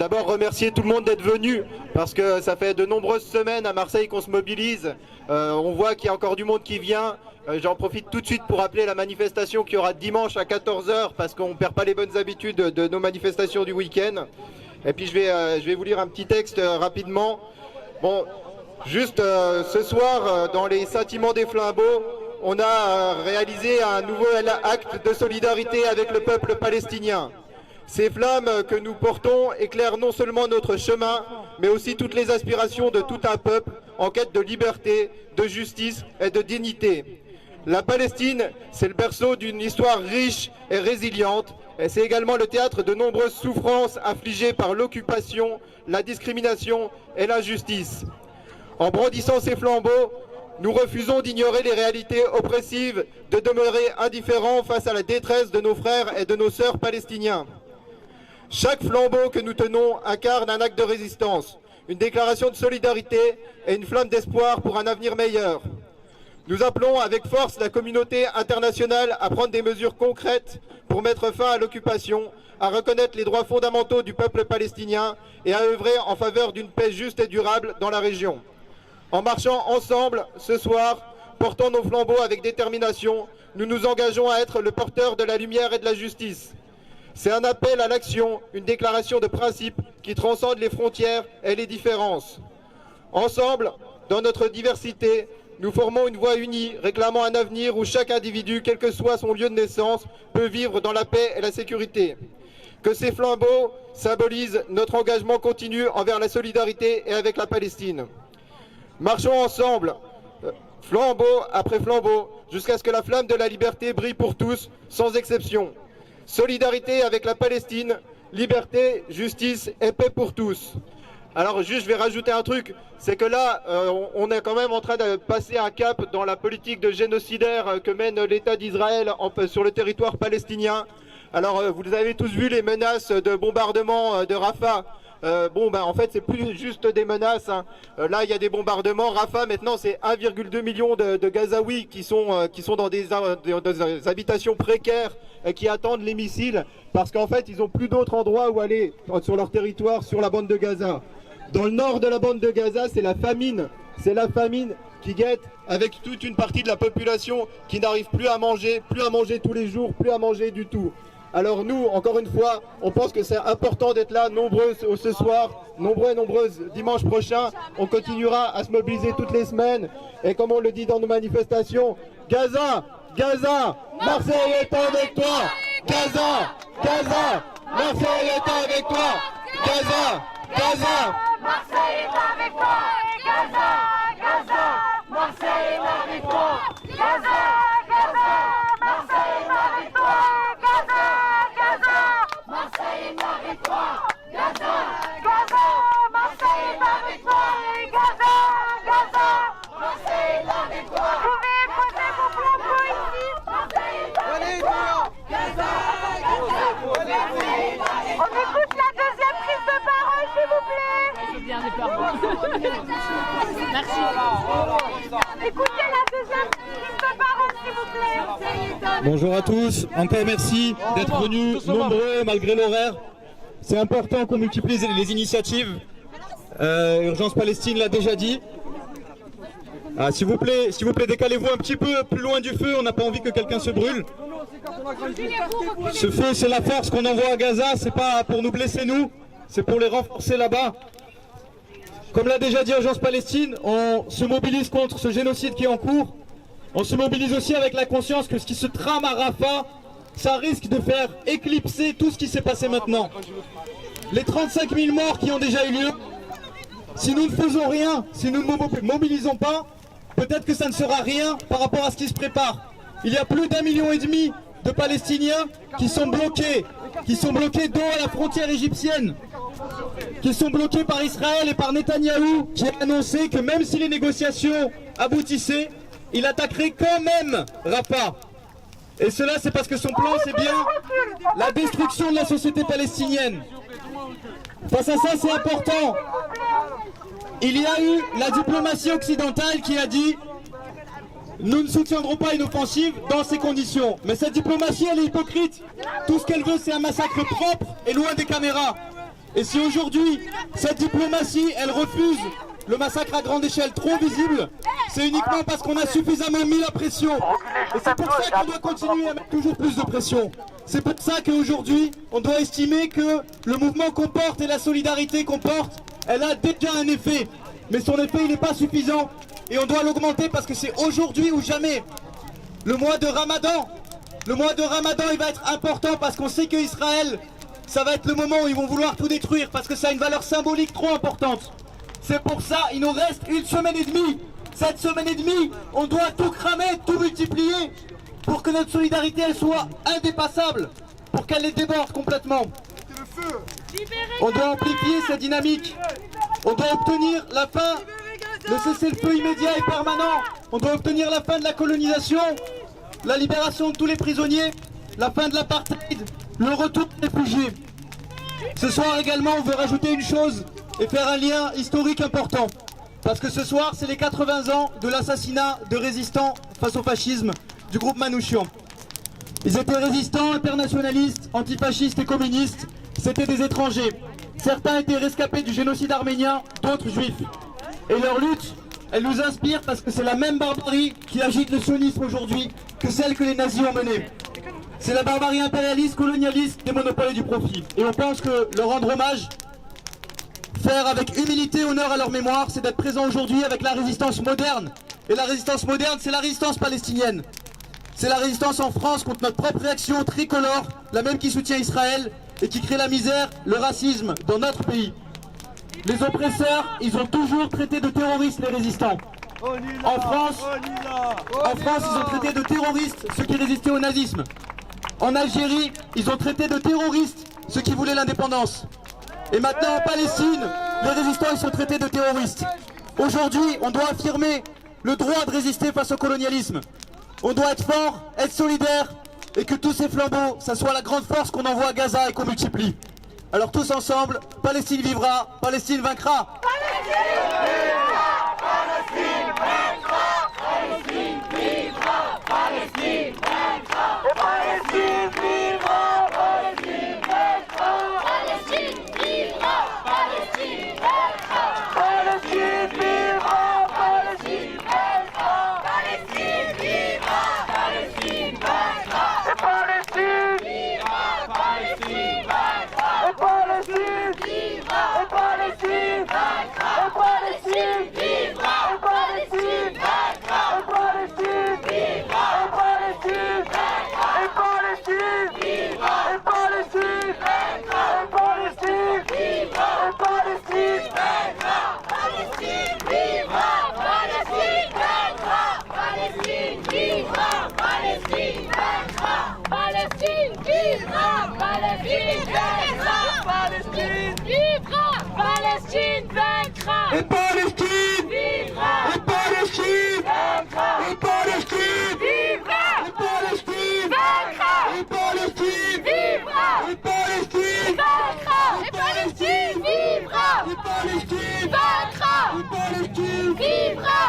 d'abord remercier tout le monde d'être venu parce que ça fait de nombreuses semaines à Marseille qu'on se mobilise. On voit qu'il y a encore du monde qui vient. J'en profite tout de suite pour appeler la manifestation qu'il y aura dimanche à 14 h parce qu'on ne perd pas les bonnes habitudes de nos manifestations du week-end. Et puis je vais vous lire un petit texte rapidement. Bon, juste ce soir, dans les sentiments des flambeaux, on a réalisé un nouvel acte de solidarité avec le peuple palestinien. Ces flammes que nous portons éclairent non seulement notre chemin, mais aussi toutes les aspirations de tout un peuple en quête de liberté, de justice et de dignité. La Palestine, c'est le berceau d'une histoire riche et résiliente, et c'est également le théâtre de nombreuses souffrances infligées par l'occupation, la discrimination et l'injustice. En brandissant ces flambeaux, nous refusons d'ignorer les réalités oppressives, de demeurer indifférents face à la détresse de nos frères et de nos sœurs palestiniens. Chaque flambeau que nous tenons incarne un acte de résistance, une déclaration de solidarité et une flamme d'espoir pour un avenir meilleur. Nous appelons avec force la communauté internationale à prendre des mesures concrètes pour mettre fin à l'occupation, à reconnaître les droits fondamentaux du peuple palestinien et à œuvrer en faveur d'une paix juste et durable dans la région. En marchant ensemble ce soir, portant nos flambeaux avec détermination, nous nous engageons à être le porteur de la lumière et de la justice. C'est un appel à l'action, une déclaration de principe qui transcende les frontières et les différences. Ensemble, dans notre diversité, nous formons une voix unie, réclamant un avenir où chaque individu, quel que soit son lieu de naissance, peut vivre dans la paix et la sécurité. Que ces flambeaux symbolisent notre engagement continu envers la solidarité et avec la Palestine. Marchons ensemble, flambeau après flambeau, jusqu'à ce que la flamme de la liberté brille pour tous, sans exception. Solidarité avec la Palestine, liberté, justice et paix pour tous. Alors juste, je vais rajouter un truc, c'est que là, on est quand même en train de passer un cap dans la politique de génocidaire que mène l'État d'Israël sur le territoire palestinien. Alors vous avez tous vu les menaces de bombardement de Rafah. En fait, c'est plus juste des menaces. Là, il y a des bombardements. Rafah, maintenant, c'est 1,2 million de Gazaouis qui sont dans des habitations précaires et qui attendent les missiles parce qu'en fait, ils n'ont plus d'autre endroit où aller sur leur territoire, sur la bande de Gaza. Dans le nord de la bande de Gaza, c'est la famine. C'est la famine qui guette avec toute une partie de la population qui n'arrive plus à manger tous les jours, plus à manger du tout. Alors nous, encore une fois, on pense que c'est important d'être là, nombreux ce soir, nombreux et nombreuses dimanche prochain. On continuera à se mobiliser toutes les semaines. Et comme on le dit dans nos manifestations, Gaza, Gaza, Marseille est avec toi. Gaza, Gaza, Marseille est avec toi. Gaza, Gaza, Marseille est avec toi. Gaza, Gaza, Marseille est avec toi. Gaza, Gaza, Marseille est avec toi. Gaza, Gaza, Marseille est avec toi. Gaza, Gaza, Marseille est avec toi. Gaza, Gaza, Marseille est avec toi. Vous pouvez poser vos flambeaux ici. Marseille est avec toi. Gaza, Gaza, Marseille est avec toi. On écoute la deuxième prise de parole, s'il vous plaît. Merci. Écoutez la deuxième prise de parole, s'il vous plaît. Bonjour à tous, encore merci d'être venus nombreux malgré l'horaire. C'est important qu'on multiplie les initiatives. Urgence Palestine l'a déjà dit. S'il vous plaît, décalez-vous un petit peu plus loin du feu, on n'a pas envie que quelqu'un se brûle. Ce feu, c'est la force qu'on envoie à Gaza, c'est pas pour nous blesser nous, c'est pour les renforcer là-bas. Comme l'a déjà dit Urgence Palestine, on se mobilise contre ce génocide qui est en cours. On se mobilise aussi avec la conscience que ce qui se trame à Rafah, ça risque de faire éclipser tout ce qui s'est passé maintenant. Les 35 000 morts qui ont déjà eu lieu, si nous ne faisons rien, si nous ne mobilisons pas, peut-être que ça ne sera rien par rapport à ce qui se prépare. Il y a plus d'1,5 million de Palestiniens qui sont bloqués dos à la frontière égyptienne, qui sont bloqués par Israël et par Netanyahou, qui a annoncé que même si les négociations aboutissaient, il attaquerait quand même Rafah. Et cela, c'est parce que son plan, c'est bien la destruction de la société palestinienne. Face à ça, c'est important. Il y a eu la diplomatie occidentale qui a dit « Nous ne soutiendrons pas une offensive dans ces conditions ». Mais cette diplomatie, elle est hypocrite. Tout ce qu'elle veut, c'est un massacre propre et loin des caméras. Et si aujourd'hui, cette diplomatie, elle refuse le massacre à grande échelle trop visible, c'est uniquement parce qu'on a suffisamment mis la pression. Et c'est pour ça qu'on doit continuer à mettre toujours plus de pression. C'est pour ça qu'aujourd'hui, on doit estimer que le mouvement qu'on porte et la solidarité qu'on porte, elle a déjà un effet. Mais son effet, il n'est pas suffisant. Et on doit l'augmenter parce que c'est aujourd'hui ou jamais. Le mois de Ramadan, il va être important parce qu'on sait qu'Israël, ça va être le moment où ils vont vouloir tout détruire parce que ça a une valeur symbolique trop importante. C'est pour ça, il nous reste une semaine et demie. Cette semaine et demie, on doit tout cramer, tout multiplier pour que notre solidarité elle soit indépassable, pour qu'elle les déborde complètement. On doit amplifier cette dynamique. On doit obtenir la fin, le cessez-le-feu immédiat et permanent. On doit obtenir la fin de la colonisation, la libération de tous les prisonniers, la fin de l'apartheid, le retour des réfugiés. Ce soir également, on veut rajouter une chose et faire un lien historique important. Parce que ce soir, c'est les 80 ans de l'assassinat de résistants face au fascisme du groupe Manouchian. Ils étaient résistants, internationalistes, antifascistes et communistes. C'était des étrangers. Certains étaient rescapés du génocide arménien, d'autres juifs. Et leur lutte, elle nous inspire parce que c'est la même barbarie qui agite le sionisme aujourd'hui que celle que les nazis ont menée. C'est la barbarie impérialiste, colonialiste, des monopoles et du profit. Et on pense que leur rendre hommage, faire avec humilité et honneur à leur mémoire, c'est d'être présent aujourd'hui avec la résistance moderne. Et la résistance moderne, c'est la résistance palestinienne. C'est la résistance en France contre notre propre réaction tricolore, la même qui soutient Israël et qui crée la misère, le racisme dans notre pays. Les oppresseurs, ils ont toujours traité de terroristes les résistants. En France, ils ont traité de terroristes ceux qui résistaient au nazisme. En Algérie, ils ont traité de terroristes ceux qui voulaient l'indépendance. Et maintenant en Palestine, les résistants ils sont traités de terroristes. Aujourd'hui, on doit affirmer le droit de résister face au colonialisme. On doit être fort, être solidaire, et que tous ces flambeaux, ça soit la grande force qu'on envoie à Gaza et qu'on multiplie. Alors tous ensemble, Palestine vivra, Palestine vaincra. Palestine vaincra, Palestine vivra, Palestine vaincra, Palestine vivra, Palestine vaincra, Palestine vivra, Palestine vaincra, Palestine vivra, Palestine vaincra, Palestine vivra, Palestine vaincra, Palestine vivra, Palestine vaincra, Palestine vivra, Palestine vaincra, Palestine vivra, Palestine vaincra, Palestine vivra, Palestine vaincra, Palestine vivra, Palestine vaincra, Palestine vivra, Palestine vaincra, Palestine vivra, Palestine vaincra, Palestine vivra, Palestine vaincra, Palestine vivra, Palestine vaincra, Palestine vivra, Palestine vaincra, Et Palestine vivra, Et Palestine vaincra, Et Palestine vivra, Et Palestine vaincra, Et Palestine vivra, Et Palestine vaincra, et Palestine vivra, Et Palestine vaincra, Et Palestine vivra,